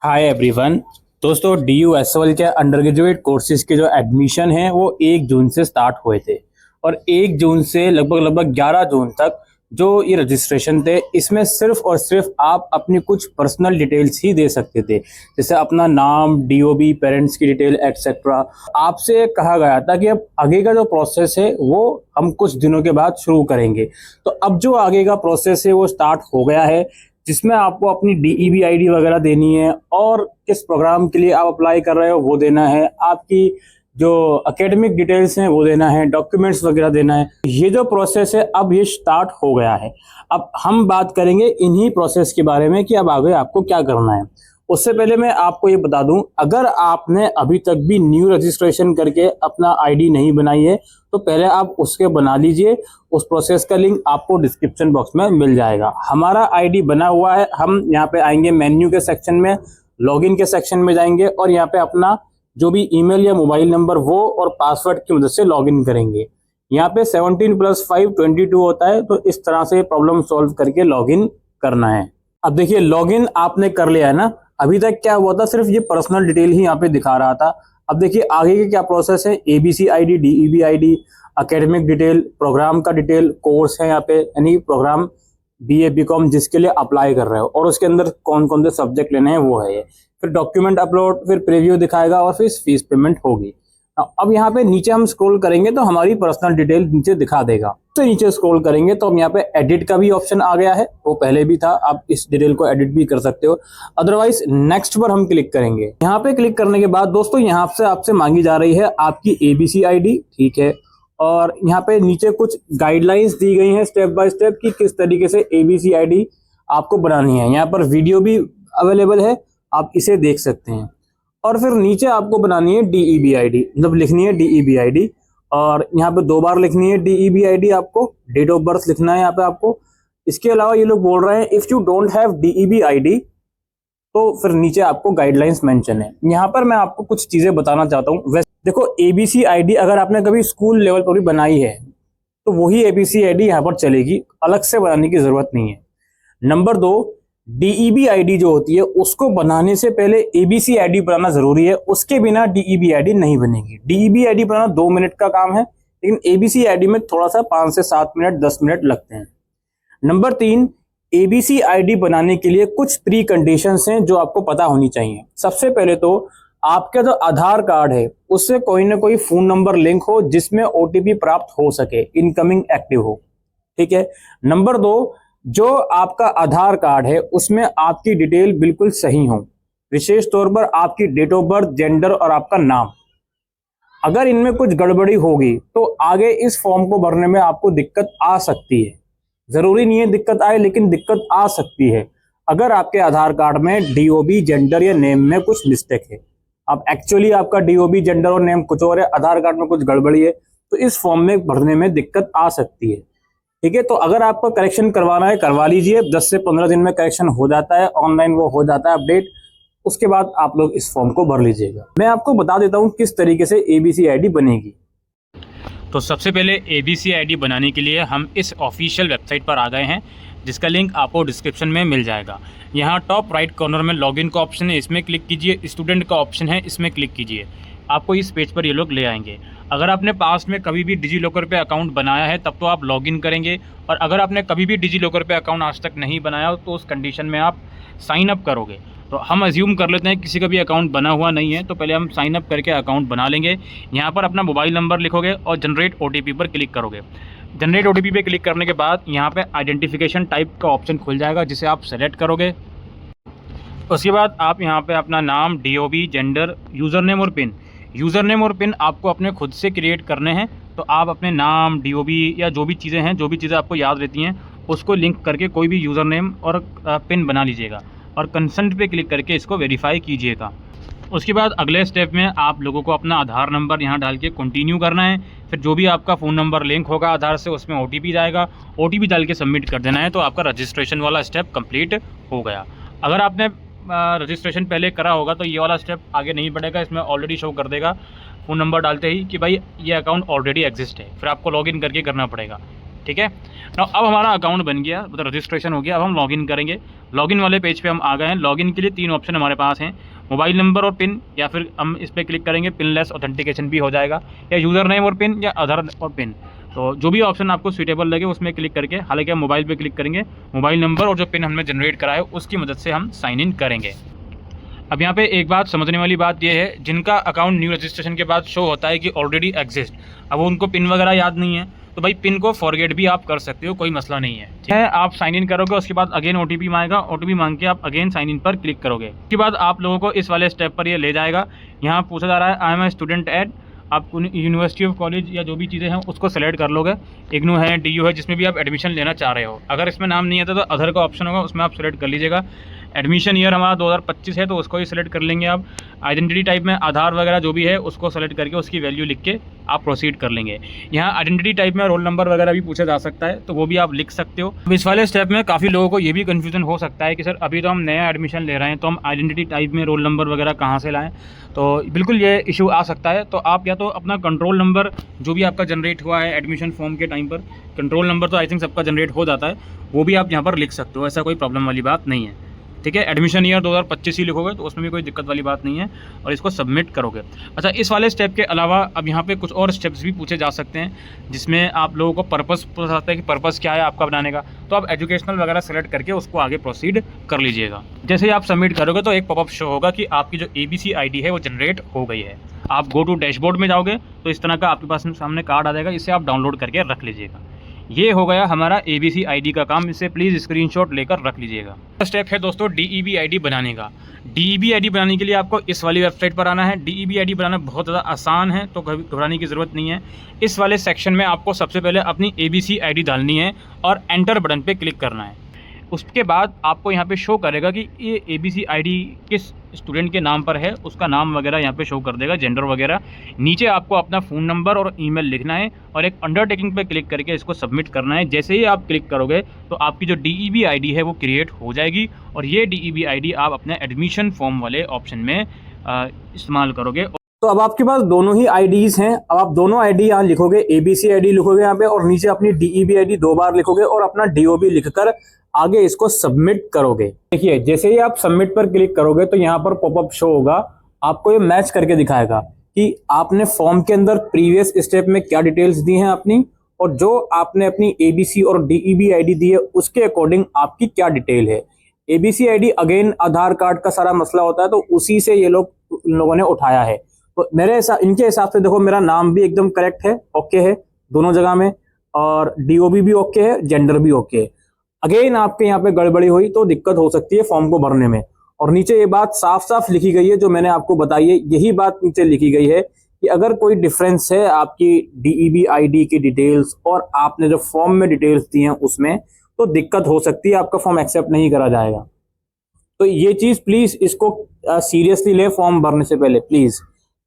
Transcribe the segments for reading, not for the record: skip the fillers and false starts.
Hi everyone. दोस्तों DU-SOL के under graduate courses के जो एडमिशन है वो 1 जून से स्टार्ट हुए थे और 1 जून से लगभग 11 जून तक जो ये रजिस्ट्रेशन थे इसमें सिर्फ और सिर्फ आप अपनी कुछ पर्सनल डिटेल्स ही दे सकते थे, जैसे अपना नाम, DOB, पेरेंट्स की डिटेल एक्सेट्रा। आपसे कहा गया था कि अब आगे का जो प्रोसेस है वो हम कुछ दिनों के बाद शुरू करेंगे। तो अब जो आगे का प्रोसेस है वो स्टार्ट हो गया है, जिसमें आपको अपनी DEB ID वगैरह देनी है और किस प्रोग्राम के लिए आप अप्लाई कर रहे हो वो देना है, आपकी जो एकेडमिक डिटेल्स हैं वो देना है, डॉक्यूमेंट्स वगैरह देना है। ये जो प्रोसेस है अब ये स्टार्ट हो गया है। अब हम बात करेंगे इन्हीं प्रोसेस के बारे में कि अब आगे आपको क्या करना है। उससे पहले मैं आपको ये बता दूं, अगर आपने अभी तक भी न्यू रजिस्ट्रेशन करके अपना ID नहीं बनाई है तो पहले आप उसके बना लीजिए। उस प्रोसेस का लिंक आपको डिस्क्रिप्शन बॉक्स में मिल जाएगा। हमारा ID बना हुआ है। हम यहाँ पे आएंगे मेन्यू के सेक्शन में, लॉगिन के सेक्शन में जाएंगे और यहाँ पे अपना जो भी ईमेल या मोबाइल नंबर वो और पासवर्ड की मदद से लॉगिन करेंगे। यहाँ पे 17+5 22 होता है, तो इस तरह से प्रॉब्लम सॉल्व करके लॉगिन करना है। अब देखिए लॉगिन आपने कर लिया है ना। अभी तक क्या हुआ था, सिर्फ ये पर्सनल डिटेल ही यहाँ पे दिखा रहा था। अब देखिए आगे के क्या प्रोसेस है। ABC ID, DEB ID, academic detail, program का डिटेल, कोर्स है यहाँ पे यानी प्रोग्राम BA BCom जिसके लिए अप्लाई कर रहे हो और उसके अंदर कौन कौन से सब्जेक्ट लेने हैं वो है ये। फिर डॉक्यूमेंट अपलोड, फिर प्रीव्यू दिखाएगा और फिर फीस पेमेंट होगी। अब यहाँ पे नीचे हम स्क्रॉल करेंगे तो हमारी पर्सनल डिटेल नीचे दिखा देगा। तो नीचे स्क्रॉल करेंगे तो हम यहाँ पे एडिट का भी ऑप्शन आ गया है, वो पहले भी था, आप इस डिटेल को एडिट भी कर सकते हो। अदरवाइज नेक्स्ट पर हम क्लिक करेंगे। यहाँ पे क्लिक करने के बाद दोस्तों यहाँ से आपसे मांगी जा रही है आपकी ABC ID, ठीक है। और यहाँ पे नीचे कुछ गाइडलाइंस दी गई हैं स्टेप बाय स्टेप कि किस तरीके से ABC ID आपको बनानी है। यहाँ पर वीडियो भी अवेलेबल है, आप इसे देख सकते हैं। और फिर नीचे आपको बनानी है DEB ID, मतलब लिखनी है DEB ID और यहाँ पे 2 बार लिखनी है DEB ID। आपको डेट ऑफ बर्थ लिखना है यहाँ पे आपको। इसके अलावा ये लोग बोल रहे हैं if you don't have DEB ID तो फिर नीचे आपको गाइडलाइंस मेंशन है। यहाँ पर मैं आपको कुछ चीजें बताना चाहता हूँ। वैसे देखो ABC ID अगर आपने कभी स्कूल लेवल पर भी बनाई है तो वही ABC ID यहाँ पर चलेगी, अलग से बनाने की जरूरत नहीं है। नंबर 2, DEB ID जो होती है उसको बनाने से पहले ABC ID बनाना जरूरी है, उसके बिना DEB ID नहीं बनेगी। DEB ID बनाना 2 मिनट का काम है, लेकिन ABC ID में थोड़ा सा 5 से 7 मिनट 10 मिनट लगते हैं। नंबर 3, ABC ID बनाने के लिए कुछ प्री कंडीशंस हैं जो आपको पता होनी चाहिए। सबसे पहले तो आपका जो आधार कार्ड है उससे कोई ना कोई फोन नंबर लिंक हो जिसमें OTP प्राप्त हो सके, इनकमिंग एक्टिव हो, ठीक है। नंबर 2, जो आपका आधार कार्ड है उसमें आपकी डिटेल बिल्कुल सही हो, विशेष तौर पर आपकी डेट ऑफ बर्थ, जेंडर और आपका नाम। अगर इनमें कुछ गड़बड़ी होगी तो आगे इस फॉर्म को भरने में आपको दिक्कत आ सकती है। जरूरी नहीं है दिक्कत आए, लेकिन दिक्कत आ सकती है अगर आपके आधार कार्ड में DOB, जेंडर या नेम में कुछ मिस्टेक है। अब एक्चुअली आपका DOB, जेंडर और नेम कुछ और है, आधार कार्ड में कुछ गड़बड़ी है, तो इस फॉर्म में भरने में दिक्कत आ सकती है, ठीक है। तो अगर आपको करेक्शन करवाना है करवा लीजिए, 10 से 15 दिन में करेक्शन हो जाता है, ऑनलाइन वो हो जाता है अपडेट। उसके बाद आप लोग इस फॉर्म को भर लीजिएगा। मैं आपको बता देता हूँ किस तरीके से ABC ID बनेगी। तो सबसे पहले ABC ID बनाने के लिए हम इस ऑफिशियल वेबसाइट पर आ गए हैं, जिसका लिंक आपको डिस्क्रिप्शन में मिल जाएगा। यहाँ टॉप राइट कॉर्नर में लॉगिन का ऑप्शन है, इसमें क्लिक कीजिए। स्टूडेंट का ऑप्शन है, इसमें क्लिक कीजिए। आपको इस पेज पर ये लोग ले आएंगे। अगर आपने पास्ट में कभी भी डिजी लॉकर पे अकाउंट बनाया है तब तो आप लॉगिन करेंगे, और अगर आपने कभी भी डिजी लॉकर पे अकाउंट आज तक नहीं बनाया तो उस कंडीशन में आप साइन अप करोगे। तो हम अज्यूम कर लेते हैं किसी का भी अकाउंट बना हुआ नहीं है, तो पहले हम साइन अप करके अकाउंट बना लेंगे। यहाँ पर अपना मोबाइल नंबर लिखोगे और जनरेट OTP पर क्लिक करोगे। जनरेट OTP पे क्लिक करने के बाद यहाँ पे आइडेंटिफिकेशन टाइप का ऑप्शन खुल जाएगा, जिसे आप सेलेक्ट करोगे। उसके बाद आप यहाँ पे अपना नाम, DOB, जेंडर, यूज़र नेम और पिन। यूज़र नेम और पिन आपको अपने खुद से क्रिएट करने हैं, तो आप अपने नाम, DOB या जो भी चीज़ें आपको याद रहती हैं उसको लिंक करके कोई भी यूज़र नेम और पिन बना लीजिएगा और कंसेंट पे क्लिक करके इसको वेरीफाई कीजिएगा। उसके बाद अगले स्टेप में आप लोगों को अपना आधार नंबर यहाँ डाल के कंटिन्यू करना है। फिर जो भी आपका फ़ोन नंबर लिंक होगा आधार से उसमें OTP जाएगा, OTP डाल के सबमिट कर देना है। तो आपका रजिस्ट्रेशन वाला स्टेप कंप्लीट हो गया। अगर आपने रजिस्ट्रेशन पहले करा होगा तो ये वाला स्टेप आगे नहीं बढ़ेगा, इसमें ऑलरेडी शो कर देगा फ़ोन नंबर डालते ही कि भाई ये अकाउंट ऑलरेडी एग्जिस्ट है। फिर आपको लॉगिन करके करना पड़ेगा, ठीक है ना। अब हमारा अकाउंट बन गया, मतलब रजिस्ट्रेशन हो गया। अब हम लॉगिन करेंगे। लॉगिन वाले पेज पे हम आ गए हैं। लॉगिन के लिए 3 ऑप्शन हमारे पास हैं, मोबाइल नंबर और पिन, या फिर हम इस पर क्लिक करेंगे पिनलेस ऑथेंटिकेशन भी हो जाएगा, या यूज़र नेम और पिन, या आधार और पिन। तो जो भी ऑप्शन आपको सूटेबल लगे उसमें क्लिक करके, हालांकि हम मोबाइल पे क्लिक करेंगे, मोबाइल नंबर और जो पिन हमने जनरेट करा है उसकी मदद से हम साइन इन करेंगे। अब यहाँ पे एक बात समझने वाली बात यह है, जिनका अकाउंट न्यू रजिस्ट्रेशन के बाद शो होता है कि ऑलरेडी एग्जिस्ट, अब उनको पिन वगैरह याद नहीं है, तो भाई पिन को फॉरगेट भी आप कर सकते हो, कोई मसला नहीं है। ठीक है, आप साइन इन करोगे, उसके बाद अगेन ओटीपी मांगेगा, ओटीपी मांग के आप अगेन साइन इन पर क्लिक करोगे। उसके बाद आप लोगों को इस वाले स्टेप पर ये ले जाएगा। यहाँ पूछा जा रहा है I am a student at, आप यूनिवर्सिटी ऑफ कॉलेज या जो भी चीज़ें हैं उसको सेलेक्ट कर लोगे। इग्नू है, डीयू है, जिसमें भी आप एडमिशन लेना चाह रहे हो। अगर इसमें नाम नहीं आता तो अदर का ऑप्शन होगा, उसमें आप सेलेक्ट कर लीजिएगा। एडमिशन ईयर हमारा 2025 है तो उसको ही सिलेक्ट कर लेंगे आप। आइडेंटिटी टाइप में आधार वगैरह जो भी है उसको सेलेक्ट करके उसकी वैल्यू लिख के आप प्रोसीड कर लेंगे। यहाँ आइडेंटिटी टाइप में रोल नंबर वगैरह भी पूछा जा सकता है, तो वो भी आप लिख सकते हो। अब इस वाले स्टेप में काफ़ी लोगों को ये भी कन्फ्यूजन हो सकता है कि सर अभी तो हम नया एडमिशन ले रहे हैं, तो हम आइडेंटिटी टाइप में रोल नंबर वगैरह कहाँ से लाएँ। तो बिल्कुल ये इशू आ सकता है। तो आप या तो अपना कंट्रोल नंबर जो भी आपका जनरेट हुआ है एडमिशन फॉर्म के टाइम पर, कंट्रोल नंबर तो आई थिंक सबका जनरेट हो जाता है, वो भी आप यहाँ पर लिख सकते हो, ऐसा कोई प्रॉब्लम वाली बात नहीं है। ठीक है, एडमिशन ईयर 2025 ही लिखोगे तो उसमें भी कोई दिक्कत वाली बात नहीं है, और इसको सबमिट करोगे। अच्छा, इस वाले स्टेप के अलावा अब यहाँ पे कुछ और स्टेप्स भी पूछे जा सकते हैं, जिसमें आप लोगों को पर्पस पूछा जाता है कि पर्पस क्या है आपका बनाने का। तो आप एजुकेशनल वगैरह सेलेक्ट करके उसको आगे प्रोसीड कर लीजिएगा। जैसे ही आप सबमिट करोगे तो एक पॉपअप शो होगा कि आपकी जो ABC ID है वो जनरेट हो गई है। आप गो टू डैशबोर्ड में जाओगे तो इस तरह का आपके पास सामने कार्ड आ जाएगा, इसे आप डाउनलोड करके रख लीजिएगा। ये हो गया हमारा ABC ID का काम, इसे प्लीज़ स्क्रीनशॉट लेकर रख लीजिएगा। स्टेप है दोस्तों DEB ID बनाने का। DEB ID बनाने के लिए आपको इस वाली वेबसाइट पर आना है। DEB ID बनाना बहुत ज़्यादा आसान है, तो घबराने की ज़रूरत नहीं है। इस वाले सेक्शन में आपको सबसे पहले अपनी ABC ID डालनी है और एंटर बटन पे क्लिक करना है। उसके बाद आपको यहाँ पे शो करेगा कि ये ABC ID किस स्टूडेंट के नाम पर है, उसका नाम वगैरह यहाँ पे शो कर देगा, जेंडर वगैरह। नीचे आपको अपना फ़ोन नंबर और ईमेल लिखना है और एक अंडरटेकिंग पे क्लिक करके इसको सबमिट करना है। जैसे ही आप क्लिक करोगे तो आपकी जो DEB ID है वो क्रिएट हो जाएगी, और ये DEB ID आप अपने एडमिशन फॉर्म वाले ऑप्शन में इस्तेमाल करोगे। तो अब आपके पास दोनों ही आईडीज हैं। अब आप दोनों आईडी यहाँ लिखोगे, ABC ID लिखोगे यहाँ पे, और नीचे अपनी DEB ID 2 बार लिखोगे और अपना DOB लिखकर आगे इसको सबमिट करोगे। देखिए, जैसे ही आप सबमिट पर क्लिक करोगे तो यहाँ पर पॉपअप शो होगा, आपको ये मैच करके दिखाएगा कि आपने फॉर्म के अंदर प्रीवियस स्टेप में क्या डिटेल्स दी हैं अपनी, और जो आपने अपनी ABC और DEB ID दी है उसके अकॉर्डिंग आपकी क्या डिटेल है। ABC ID अगेन आधार कार्ड का सारा मसला होता है, तो उसी से ये लोगों ने उठाया है। तो इनके हिसाब से देखो, मेरा नाम भी एकदम करेक्ट है, ओके है दोनों जगह में, और DOB भी ओके है, जेंडर भी ओके है। अगेन आपके यहाँ पे गड़बड़ी हुई तो दिक्कत हो सकती है फॉर्म को भरने में। और नीचे ये बात साफ साफ लिखी गई है जो मैंने आपको बताई है, यही बात नीचे लिखी गई है कि अगर कोई डिफरेंस है आपकी DEB ID की डिटेल्स और आपने जो फॉर्म में डिटेल्स दी हैं उसमें, तो दिक्कत हो सकती है, आपका फॉर्म एक्सेप्ट नहीं करा जाएगा। तो ये चीज प्लीज इसको सीरियसली ले फॉर्म भरने से पहले, प्लीज।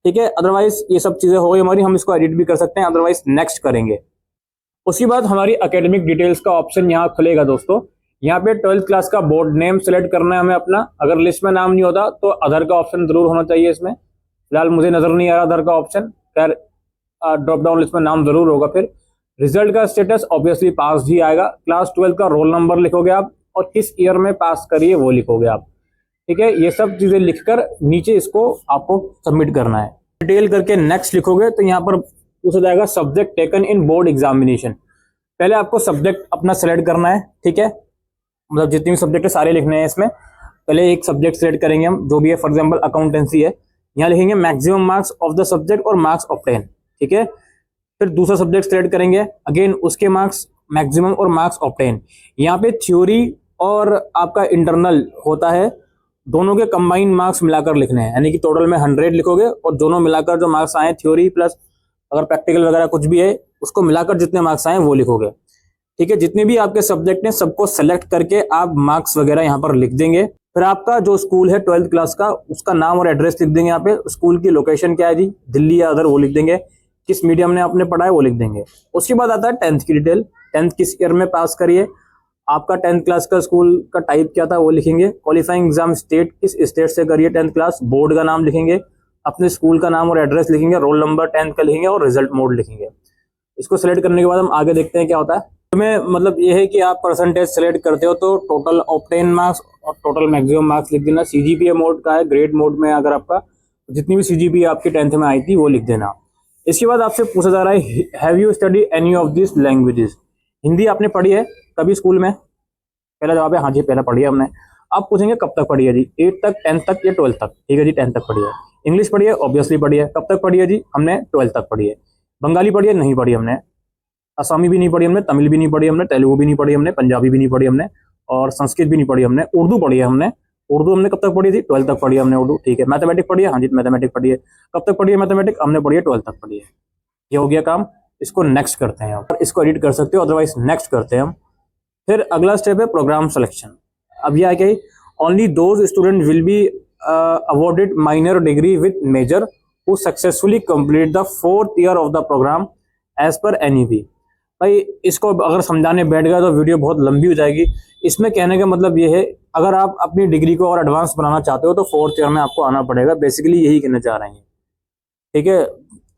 ठीक है, अदरवाइज ये सब चीजें हो गई हमारी, हम इसको एडिट भी कर सकते हैं, अदरवाइज नेक्स्ट करेंगे। उसके बाद हमारी एकेडमिक डिटेल्स का ऑप्शन यहाँ खुलेगा दोस्तों। यहाँ पे 12th क्लास का बोर्ड नेम सेलेक्ट करना है हमें अपना। अगर लिस्ट में नाम नहीं होता तो अदर का ऑप्शन जरूर होना चाहिए इसमें। फिलहाल मुझे नजर नहीं आ रहा अदर का ऑप्शन, खैर ड्रॉप डाउन लिस्ट में नाम जरूर होगा। फिर रिजल्ट का स्टेटस ऑब्वियसली पास ही आएगा। क्लास 12 का रोल नंबर लिखोगे आप, और किस ईयर में पास करिए वो लिखोगे आप। ठीक है, ये सब चीजें लिखकर नीचे इसको आपको सबमिट करना है। डिटेल करके नेक्स्ट लिखोगे तो यहाँ पर पूछा जाएगा subject taken in board examination. पहले आपको सब्जेक्ट अपना सेलेक्ट करना है। ठीक है, मतलब जितने भी सब्जेक्ट है सारे लिखने हैं इसमें। पहले एक सब्जेक्ट सेलेक्ट करेंगे हम, जो भी है, फॉर एग्जांपल अकाउंटेंसी है, यहाँ लिखेंगे maximum marks of the subject और मार्क्स ऑब्टेन। ठीक है, फिर दूसरा सब्जेक्ट सेलेक्ट करेंगे, अगेन उसके मार्क्स मैक्सिमम और मार्क्स ऑब्टेन। यहाँ पे थ्योरी और आपका इंटरनल होता है, दोनों के कंबाइंड मार्क्स मिलाकर लिखने हैं, यानी कि टोटल में 100 लिखोगे और दोनों मिलाकर जो मार्क्स आए, थ्योरी प्लस अगर प्रैक्टिकल वगैरह कुछ भी है उसको मिलाकर जितने मार्क्स आए वो लिखोगे। ठीक है, जितने भी आपके सब्जेक्ट हैं सबको सेलेक्ट करके आप मार्क्स वगैरह यहाँ पर लिख देंगे। फिर आपका जो स्कूल है 12th क्लास का, उसका नाम और एड्रेस लिख देंगे। यहाँ पे स्कूल की लोकेशन क्या है जी, दिल्ली या अदर, वो लिख देंगे। किस मीडियम ने आपने पढ़ा है वो लिख देंगे। उसके बाद आता है 10th की डिटेल, 10th किस ईयर में पास करिए, आपका 10th क्लास का स्कूल का टाइप क्या था वो लिखेंगे। क्वालिफाइंग एग्जाम स्टेट, किस स्टेट से करिए 10th क्लास, बोर्ड का नाम लिखेंगे, अपने स्कूल का नाम और एड्रेस लिखेंगे, रोल नंबर 10th का लिखेंगे और रिजल्ट मोड लिखेंगे। इसको सेलेक्ट करने के बाद हम आगे देखते हैं क्या होता है। में मतलब ये है कि आप परसेंटेज सेलेक्ट करते हो तो टोटल ऑब्टेन मार्क्स और टोटल मैक्सिमम मार्क्स लिख देना। सीजीपीए मोड का है, ग्रेड मोड में अगर आपका जितनी भी सीजीपीए आपकी 10th में आई थी वो लिख देना। इसके बाद आपसे पूछा जा रहा है have you study any of this languages. Hindi आपने पढ़ी है कभी स्कूल में? पहला जवाब है हाँ जी पहला पढ़ी है हमने। आप पूछेंगे कब तक पढ़ी है जी, 8th तक, 10th तक या 12th तक? ठीक है जी 10th तक पढ़ी है। इंग्लिश पढ़ी है? ऑब्वियसली पढ़ी है। कब तक पढ़ी है जी? हमने 12th तक पढ़ी है। बंगाली पढ़ी है? नहीं पढ़ी हमने। असमी भी नहीं पढ़ी हमने, तमिल भी नहीं पढ़ी हमने, तेलुगु भी नहीं पढ़ी हमने, पंजाबी भी नहीं पढ़ी हमने और संस्कृत भी नहीं पढ़ी हमने। उर्दू पढ़ी है हमने। उर्दू हमने कब तक पढ़ी थी? 12th तक पढ़ी है हमने उर्दू। ठीक है। मैथमेटिक्स पढ़ी है? हाँ जी मैथमेटिक्स पढ़ी है। कब तक पढ़ी है मैथमेटिक्स? हमने पढ़ी है 12th तक पढ़ी है। ये हो गया काम। इसको नेक्स्ट करते हैं आप, इसको एडिट कर सकते हो, अदरवाइज नेक्स्ट करते हैं हम। फिर अगला स्टेप है प्रोग्राम सिलेक्शन। अब यह क्या है, only those student will be awarded minor degree with major who successfully complete the 4th year of the program as per NEP. भाई इसको अगर समझाने बैठ गया तो वीडियो बहुत लंबी हो जाएगी। इसमें कहने का मतलब ये है अगर आप अपनी डिग्री को और एडवांस बनाना चाहते हो तो 4th ईयर में आपको आना पड़ेगा। बेसिकली यही कहना चाह रहे हैं। ठीक है,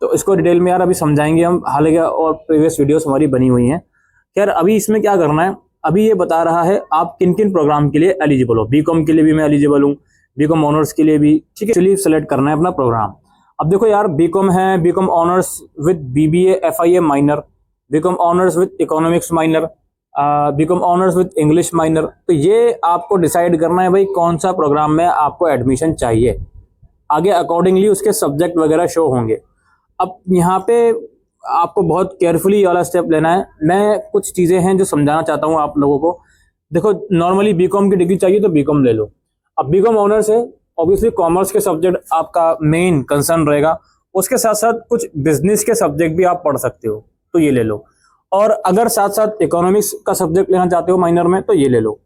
तो इसको डिटेल में यार अभी समझाएंगे हम, हालांकि और प्रीवियस वीडियोस हमारी बनी हुई हैं। खैर अभी इसमें क्या करना है, अभी ये बता रहा है आप किन किन प्रोग्राम के लिए एलिजिबल हो। बीकॉम के लिए भी मैं एलिजिबल हूँ, बीकॉम ऑनर्स के लिए भी। ठीक है, चलिए सेलेक्ट करना है अपना प्रोग्राम। अब देखो यार बीकॉम है, BCom honours with BBA FIA minor, BCom honours with economics minor, BCom honours with English minor. तो ये आपको डिसाइड करना है भाई कौन सा प्रोग्राम में आपको एडमिशन चाहिए। आगे अकॉर्डिंगली उसके सब्जेक्ट वगैरह शो होंगे। अब यहाँ पे आपको बहुत केयरफुली वाला स्टेप लेना है। मैं कुछ चीज़ें हैं जो समझाना चाहता हूँ आप लोगों को। देखो नॉर्मली बीकॉम की डिग्री चाहिए तो बीकॉम ले लो। अब बीकॉम ऑनर्स है, ऑब्वियसली कॉमर्स के सब्जेक्ट आपका मेन कंसर्न रहेगा। उसके साथ साथ कुछ बिजनेस के सब्जेक्ट भी आप पढ़ सकते हो तो ये ले लो। और अगर साथ साथ इकोनॉमिक्स का सब्जेक्ट लेना चाहते हो माइनर में तो ये ले लो।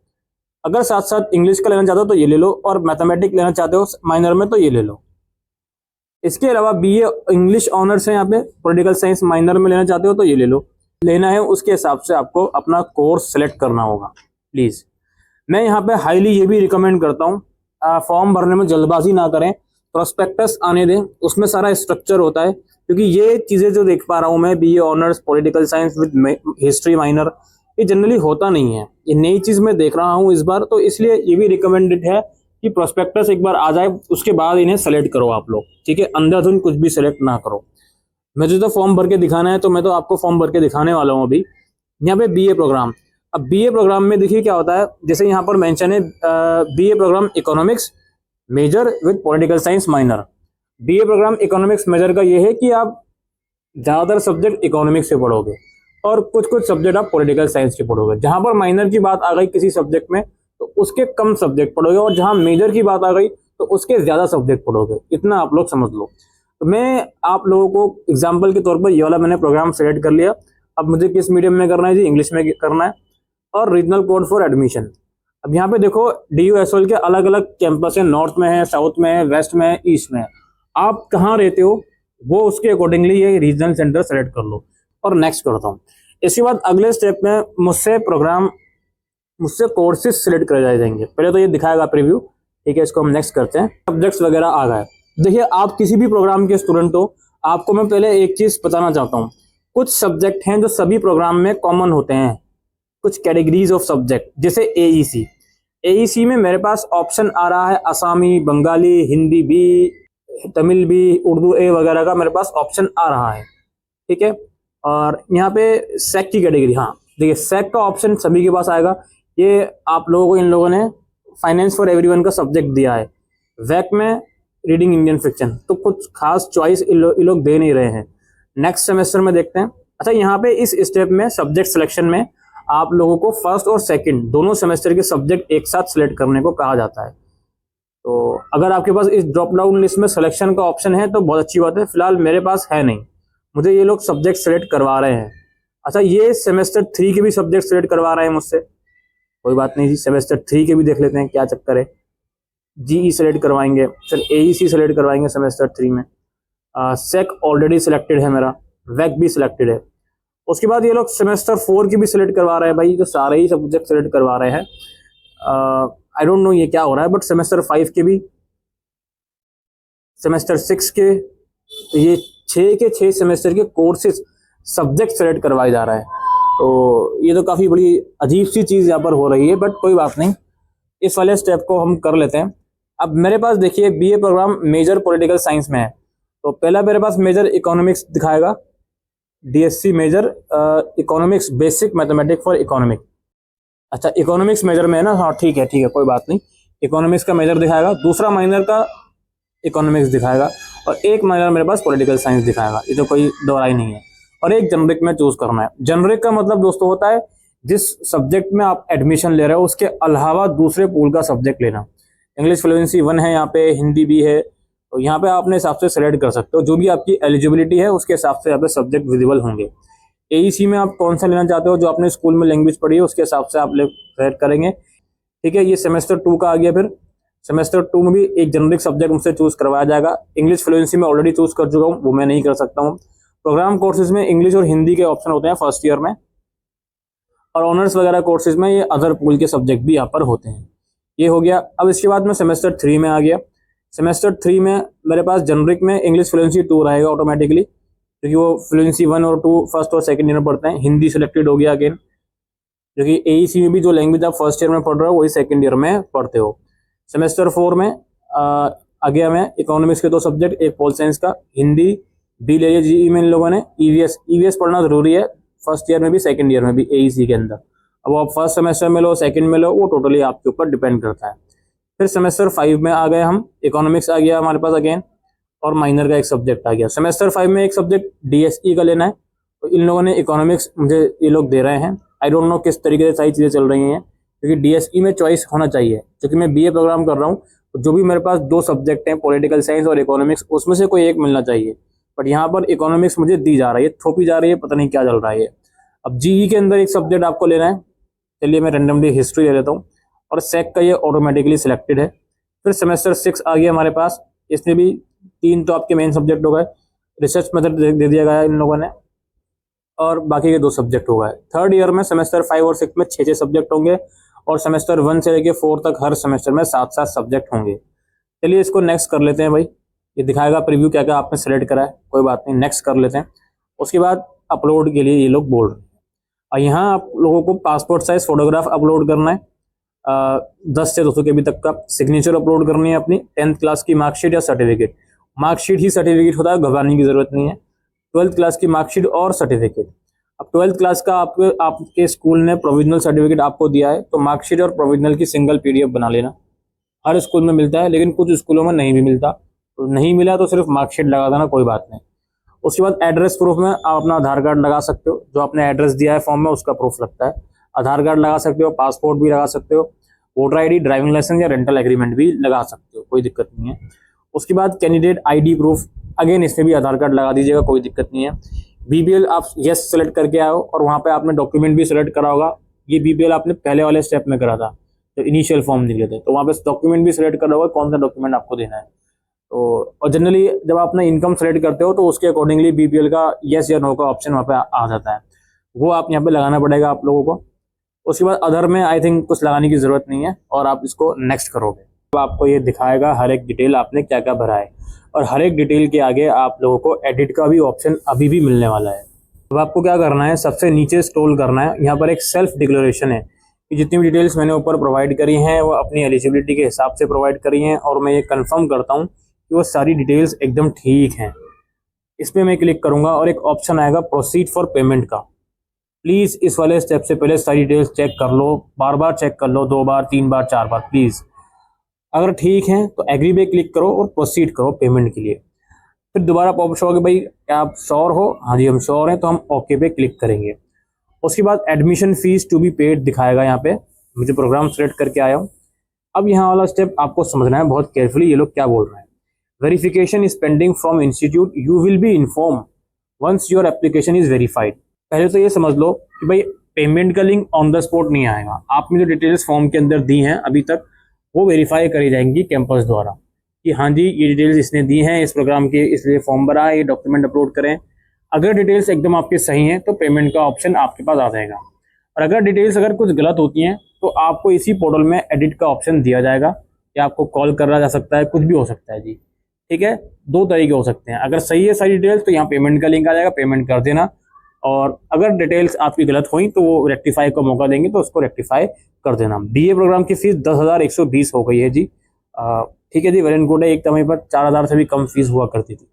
अगर साथ साथ इंग्लिश का लेना चाहते हो तो ये ले लो, और मैथमेटिक्स लेना चाहते हो माइनर में तो ये ले लो। इसके अलावा बीए इंग्लिश ऑनर्स है यहाँ पे, पॉलिटिकल साइंस माइनर में लेना चाहते हो तो ये ले लो। लेना है उसके हिसाब से आपको अपना कोर्स सेलेक्ट करना होगा प्लीज। मैं यहाँ पे हाईली ये भी रिकमेंड करता हूँ फॉर्म भरने में जल्दबाजी ना करें, प्रोस्पेक्टस आने दें, उसमें सारा स्ट्रक्चर होता है। क्योंकि ये चीजें जो देख पा रहा हूँ मैं, BA honours political science with history minor, ये जनरली होता नहीं है। ये नई चीज मैं देख रहा हूँ इस बार, तो इसलिए ये भी रिकमेंडेड है कि प्रोस्पेक्टस एक बार आ जाए उसके बाद इन्हें सेलेक्ट करो आप लोग। ठीक है, अंधाधुंध कुछ भी सेलेक्ट ना करो। मुझे तो फॉर्म भर के दिखाना है तो मैं तो आपको फॉर्म भर के दिखाने वाला हूँ अभी। यहाँ पे बीए प्रोग्राम, अब बीए प्रोग्राम में देखिए क्या होता है, जैसे यहाँ पर मेंशन है BA program economics major with political science minor. BA program economics major का ये है कि आप ज्यादातर सब्जेक्ट इकोनॉमिक्स से पढ़ोगे और कुछ कुछ सब्जेक्ट आप पॉलिटिकल साइंस के पढ़ोगे। जहां पर माइनर की बात आ गई किसी सब्जेक्ट में तो उसके कम सब्जेक्ट पढ़ोगे, और जहां मेजर की बात आ गई तो उसके ज्यादा सब्जेक्ट पढ़ोगे। इतना आप लोग समझ लो। तो मैं आप लोगों को एग्जाम्पल के तौर पर ये वाला मैंने प्रोग्राम सेलेक्ट कर लिया। अब मुझे किस मीडियम में करना है जी? इंग्लिश में करना है, और रीजनल कोड फॉर एडमिशन। अब यहाँ पे देखो DU-SOL के अलग अलग कैंपस है, नॉर्थ में है, साउथ में है, वेस्ट में है, ईस्ट में है। आप कहाँ रहते हो वो उसके अकॉर्डिंगली ये रीजनल सेंटर सेलेक्ट कर लो। और नेक्स्ट करता हूँ। इसके बाद अगले स्टेप में मुझसे कोर्सेज सिलेक्ट करे जाएंगे। पहले तो ये दिखाएगा प्रीव्यू। ठीक है, इसको हम नेक्स्ट करते हैं। सब्जेक्ट्स वगैरह आ गए। देखिए आप किसी भी प्रोग्राम के स्टूडेंट हो, आपको मैं पहले एक चीज बताना चाहता हूँ। कुछ सब्जेक्ट हैं जो सभी प्रोग्राम में कॉमन होते हैं, कुछ कैटेगरीज ऑफ सब्जेक्ट, जैसे AEC में मेरे पास ऑप्शन आ रहा है आसामी, बंगाली, हिंदी भी, तमिल भी, उर्दू ए वगैरह का मेरे पास ऑप्शन आ रहा है। ठीक है, और यहाँ पे सेक की कैटेगरी, हाँ देखिए सेक का ऑप्शन सभी के पास आएगा। ये आप लोगों को इन लोगों ने फाइनेंस फॉर एवरीवन का सब्जेक्ट दिया है। वैक में रीडिंग इंडियन फिक्शन, तो कुछ खास चॉइस ये लोग दे नहीं रहे हैं। नेक्स्ट सेमेस्टर में देखते हैं। अच्छा, यहाँ पे इस स्टेप में सब्जेक्ट सिलेक्शन में आप लोगों को फर्स्ट और सेकंड दोनों सेमेस्टर के सब्जेक्ट एक साथ सिलेक्ट करने को कहा जाता है। तो अगर आपके पास इस ड्रॉप डाउन लिस्ट में सिलेक्शन का ऑप्शन है तो बहुत अच्छी बात है। फिलहाल मेरे पास है नहीं, मुझे ये लोग सब्जेक्ट सेलेक्ट करवा रहे हैं। अच्छा, ये सेमेस्टर 3 के भी सब्जेक्ट सेलेक्ट करवा रहे हैं मुझसे, कोई बात नहीं जी, सेमेस्टर 3 के भी देख लेते हैं क्या चक्कर है। GE सेलेक्ट करवाएंगे, फिर AEC सेलेक्ट करवाएंगे सेमेस्टर 3 में। सेक ऑलरेडी सिलेक्टेड है मेरा, वैक भी सिलेक्टेड है। उसके बाद ये लोग सेमेस्टर 4 की भी सिलेक्ट करवा रहे हैं भाई, तो सारे ही सब्जेक्ट सिलेक्ट करवा रहे हैं। आई डोंट नो ये क्या हो रहा है, बट सेमेस्टर 5 के भी, सेमेस्टर 6 के, तो ये 6 के 6 सेमेस्टर के कोर्सेज सब्जेक्ट सेलेक्ट करवाए जा रहा है। तो ये तो काफ़ी बड़ी अजीब सी चीज़ यहाँ पर हो रही है, बट कोई बात नहीं, इस वाले स्टेप को हम कर लेते हैं। अब मेरे पास देखिए BA program major political science में है, तो पहला मेरे पास मेजर इकोनॉमिक्स दिखाएगा, DSC major economics basic mathematics for economic. अच्छा इकोनॉमिक्स मेजर में है ना, हाँ ठीक है कोई बात नहीं, इकोनॉमिक्स का मेजर दिखाएगा, दूसरा माइनर का इकोनॉमिक्स दिखाएगा और एक माइनर मेरे पास पॉलिटिकल साइंस दिखाएगा, ये तो कोई दोहराई नहीं है। और एक जनरिक में चूज करना है। जनरिक का मतलब दोस्तों होता है जिस सब्जेक्ट में आप एडमिशन ले रहे हो उसके अलावा दूसरे पूल का सब्जेक्ट लेना। इंग्लिश फ्लुएंसी 1 है यहाँ पे, हिंदी भी है, तो यहाँ पे आप अपने हिसाब से सेलेक्ट कर सकते हो, जो भी आपकी एलिजिबिलिटी है उसके हिसाब से यहाँ पे सब्जेक्ट विजिबल होंगे। एईसी में आप कौन सा लेना चाहते हो, जो आपने स्कूल में लैंग्वेज पढ़ी है उसके हिसाब से आप सेलेक्ट करेंगे। ठीक है, ये सेमेस्टर 2 का आ गया। फिर सेमेस्टर 2 में भी एक जनरिक सब्जेक्ट मुझसे चूज करवाया जाएगा। इंग्लिश फ्लुएंसी में ऑलरेडी चूज कर चुका हूँ, वो मैं नहीं कर सकता हूँ। प्रोग्राम कोर्सेज में इंग्लिश और हिंदी के ऑप्शन होते हैं फर्स्ट ईयर में, और ऑनर्स वगैरह कोर्सेज में ये अदर पूल के सब्जेक्ट भी यहाँ पर होते हैं। ये हो गया। अब इसके बाद मैं सेमेस्टर 3 में आ गया। सेमेस्टर 3 में मेरे पास जनरिक में इंग्लिश फ्लुएंसी 2 रहेगा ऑटोमेटिकली, क्योंकि वो फ्लुएंसी 1 और 2 फर्स्ट और सेकंड ईयर में पढ़ते हैं। हिंदी सिलेक्टेड हो गया अगेन, क्योंकि एईसी में भी जो लैंग्वेज आप फर्स्ट ईयर में पढ़ रहे हो वही सेकंड ईयर में पढ़ते हो। सेमेस्टर 4 में आ गया मैं इकोनॉमिक्स के 2 सब्जेक्ट, एक पोल साइंस का, हिंदी भी ले लिया जीई में इन लोगों ने। ईवीएस पढ़ना जरूरी है फर्स्ट ईयर में भी सेकंड ईयर में भी एईसी के अंदर। अब आप फर्स्ट सेमेस्टर में लो सेकंड में लो, वो टोटली आपके ऊपर डिपेंड करता है। फिर सेमेस्टर 5 में आ गए हम, इकोनॉमिक्स आ गया हमारे पास अगेन, और माइनर का एक सब्जेक्ट आ गया। सेमेस्टर 5 में एक सब्जेक्ट डीएसई का लेना है, तो इन लोगों ने इकोनॉमिक्स मुझे ये लोग दे रहे हैं। आई डोंट नो किस तरीके से सारी चीज़ें चल रही हैं, क्योंकि डीएसई में चॉइस होना चाहिए, क्योंकि मैं बीए प्रोग्राम कर रहा हूँ, तो जो भी मेरे पास 2 सब्जेक्ट हैं पॉलिटिकल साइंस और इकोनॉमिक्स, उसमें से कोई एक मिलना चाहिए। बट यहाँ पर इकोनॉमिक्स मुझे दी जा रही है, थोपी जा रही है, पता नहीं क्या चल रहा है। अब जीई के अंदर एक सब्जेक्ट आपको लेना है, चलिए मैं रेंडमली हिस्ट्री ले लेता हूँ, और सेक का ये ऑटोमेटिकली सिलेक्टेड है। फिर सेमेस्टर 6 आ गया हमारे पास, इसमें भी 3 तो आपके मेन सब्जेक्ट हो गए, रिसर्च मेथड दे दिया गया इन लोगों ने, और बाकी के 2 सब्जेक्ट हो गए। थर्ड ईयर में सेमेस्टर 5 और 6 में 6 सब्जेक्ट होंगे, और सेमेस्टर 1 से लेके 4 तक हर सेमेस्टर में 7 सब्जेक्ट होंगे। चलिए इसको नेक्स्ट कर लेते हैं भाई, ये दिखाएगा प्रीव्यू क्या क्या आपने सेलेक्ट करा है, कोई बात नहीं नेक्स्ट कर लेते हैं। उसके बाद अपलोड के लिए ये लोग बोल रहे हैं, और यहाँ आप लोगों को पासपोर्ट साइज फोटोग्राफ अपलोड करना है, 10 से 200 KB तक का। सिग्नेचर अपलोड करनी है अपनी, 10th क्लास की मार्कशीट या सर्टिफिकेट, मार्कशीट ही सर्टिफिकेट होता है, घबराने की जरूरत नहीं है। 12th क्लास की मार्कशीट और सर्टिफिकेट। अब 12th क्लास का आपके स्कूल ने प्रोविजनल सर्टिफिकेट आपको दिया है, तो मार्कशीट और प्रोविजनल की सिंगल PDF बना लेना। हर स्कूल में मिलता है, लेकिन कुछ स्कूलों में नहीं भी मिलता, तो नहीं मिला तो सिर्फ मार्कशीट लगा देना, कोई बात नहीं। उसके बाद एड्रेस प्रूफ में आप अपना आधार कार्ड लगा सकते हो, जो आपने एड्रेस दिया है फॉर्म में उसका प्रूफ लगता है। आधार कार्ड लगा सकते हो, पासपोर्ट भी लगा सकते हो, वोटर ID, ड्राइविंग लाइसेंस या रेंटल एग्रीमेंट भी लगा सकते हो, कोई दिक्कत नहीं है। उसके बाद कैंडिडेट ID प्रूफ, अगेन इसमें भी आधार कार्ड लगा दीजिएगा, कोई दिक्कत नहीं है। BBL आप यस सेलेक्ट करके आओ, और वहाँ पे आपने डॉक्यूमेंट भी सेलेक्ट करा होगा। ये BBL आपने पहले वाले स्टेप में करा था, तो इनिशियल फॉर्म निकले थे, तो वहाँ पे डॉक्यूमेंट भी सिलेक्ट करा होगा, कौन सा डॉक्यूमेंट आपको देना है। तो और जनरली जब आप अपना इनकम सेलेक्ट करते हो, तो उसके अकॉर्डिंगली BPL का यस या नो का ऑप्शन वहाँ पे आ जाता है, वो आप यहाँ पे लगाना पड़ेगा आप लोगों को। उसके बाद अदर में आई थिंक कुछ लगाने की जरूरत नहीं है, और आप इसको नेक्स्ट करोगे तो आपको ये दिखाएगा हर एक डिटेल आपने क्या क्या भरा है, और हर एक डिटेल के आगे आप लोगों को एडिट का भी ऑप्शन अभी भी मिलने वाला है। अब आपको क्या करना है, सबसे नीचे स्क्रॉल करना है, यहाँ पर एक सेल्फ डिक्लेरेशन है कि जितनी भी डिटेल्स मैंने ऊपर प्रोवाइड करी हैं वो अपनी एलिजिबिलिटी के हिसाब से प्रोवाइड करी हैं, और मैं ये कंफर्म करता हूँ कि वो सारी डिटेल्स एकदम ठीक हैं। इस पर मैं क्लिक करूँगा और एक ऑप्शन आएगा प्रोसीड फॉर पेमेंट का। प्लीज़ इस वाले स्टेप से पहले सारी डिटेल्स चेक कर लो, बार बार चेक कर लो, 2 बार 3 बार 4 बार प्लीज़। अगर ठीक है तो एग्री पे क्लिक करो और प्रोसीड करो पेमेंट के लिए। फिर दोबारा ऑप्शन होगा भाई क्या आप श्योर हो, हाँ जी हम श्योर हैं, तो हम ओके पे क्लिक करेंगे। उसके बाद admission fees to be paid दिखाएगा, यहाँ पे मुझे प्रोग्राम सेलेक्ट करके आया हूँ। अब यहाँ वाला स्टेप आपको समझना है बहुत केयरफुली, ये लोग क्या बोल रहे हैं। Verification is pending from institute, you will be inform once your application is verified. पहले तो ये समझ लो कि भाई पेमेंट का लिंक ऑन द स्पॉट नहीं आएगा, आपने जो डिटेल्स फॉर्म के अंदर दी हैं अभी तक वो वेरीफाई करी जाएंगी कैंपस द्वारा कि हाँ जी ये डिटेल्स इसने दी हैं इस प्रोग्राम के, इसलिए फॉर्म भरा है, ये डॉक्यूमेंट अपलोड करें। अगर डिटेल्स एकदम आपके सही हैं तो पेमेंट का ऑप्शन आपके पास आ जाएगा, और अगर डिटेल्स अगर कुछ गलत होती हैं तो आपको इसी पोर्टल में एडिट का ऑप्शन दिया जाएगा, या आपको कॉल करा जा सकता है, कुछ भी हो सकता है जी। ठीक है, 2 तरीके हो सकते हैं। अगर सही है सारी डिटेल्स तो यहाँ पेमेंट का लिंक आ जाएगा, पेमेंट कर देना। और अगर डिटेल्स आपकी गलत हुई तो वो रेक्टिफाई का मौका देंगे, तो उसको रेक्टिफाई कर देना। बीए प्रोग्राम की फीस 10,120 हो गई है जी। ठीक है जी, वेल एंड गुड है। एक समय पर 4,000 से भी कम फीस हुआ करती थी।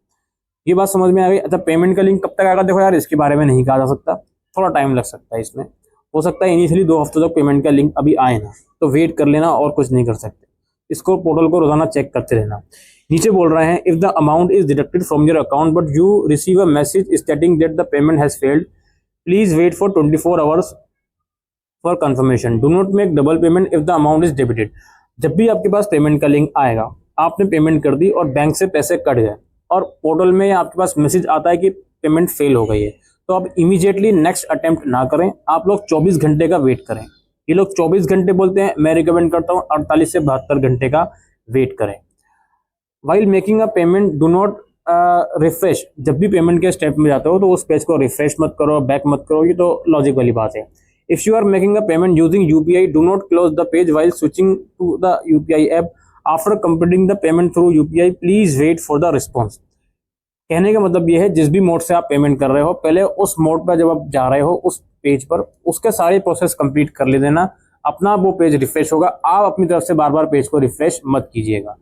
ये बात समझ में आ गई। अच्छा, पेमेंट का लिंक कब तक आएगा? देखो यार, इसके बारे में नहीं कहा जा सकता, थोड़ा टाइम लग सकता है इसमें। हो सकता है इनिशियली 2 हफ्तों तक पेमेंट का लिंक अभी आए ना, तो वेट कर लेना, और कुछ नहीं कर सकते। इसको पोर्टल को रोजाना चेक करते रहना। नीचे बोल रहे हैं, if the amount is deducted from your account but you receive a message stating that the payment has failed, please wait for 24 hours for confirmation. Do not make double payment if the amount is debited. जब भी आपके पास payment का link आएगा, आपने payment कर दी और bank से पैसे कट गए और पोर्टल में आपके पास मैसेज आता है कि पेमेंट फेल हो गई है, तो आप इमीडिएटली नेक्स्ट अटेम्प्ट ना करें। आप लोग 24 घंटे का वेट करें। ये लोग 24 घंटे बोलते हैं, मैं रिकमेंड करता हूँ 48 से 72 घंटे का वेट करें। While making a payment do not refresh. जब भी पेमेंट के स्टेप में जाते हो तो उस पेज को रिफ्रेश मत करो, बैक मत करो, ये तो लॉजिक वाली बात है। If you are making a payment using UPI, do not close the page while switching to the UPI app. After completing the payment through UPI, please wait for the response. कहने का मतलब ये है, जिस भी मोड से आप payment कर रहे हो, पहले उस मोड पर जब आप जा रहे हो उस पेज पर, उसके सारे प्रोसेस कंप्लीट कर ले देना, अपना वो पेज रिफ्रेश होगा। आप अपनी तरफ से बार बार पेज को रिफ्रेश मत कीजिएगा।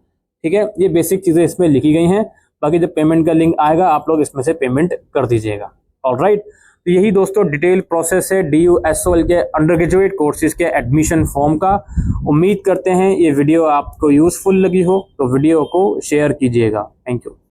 ठीक है, ये बेसिक चीजें इसमें लिखी गई हैं। बाकी जब पेमेंट का लिंक आएगा, आप लोग इसमें से पेमेंट कर दीजिएगा। ऑलराइट, तो यही दोस्तों डिटेल प्रोसेस है DUSOL के अंडर ग्रेजुएट कोर्सेज के एडमिशन फॉर्म का। उम्मीद करते हैं ये वीडियो आपको यूजफुल लगी हो, तो वीडियो को शेयर कीजिएगा। Thank you.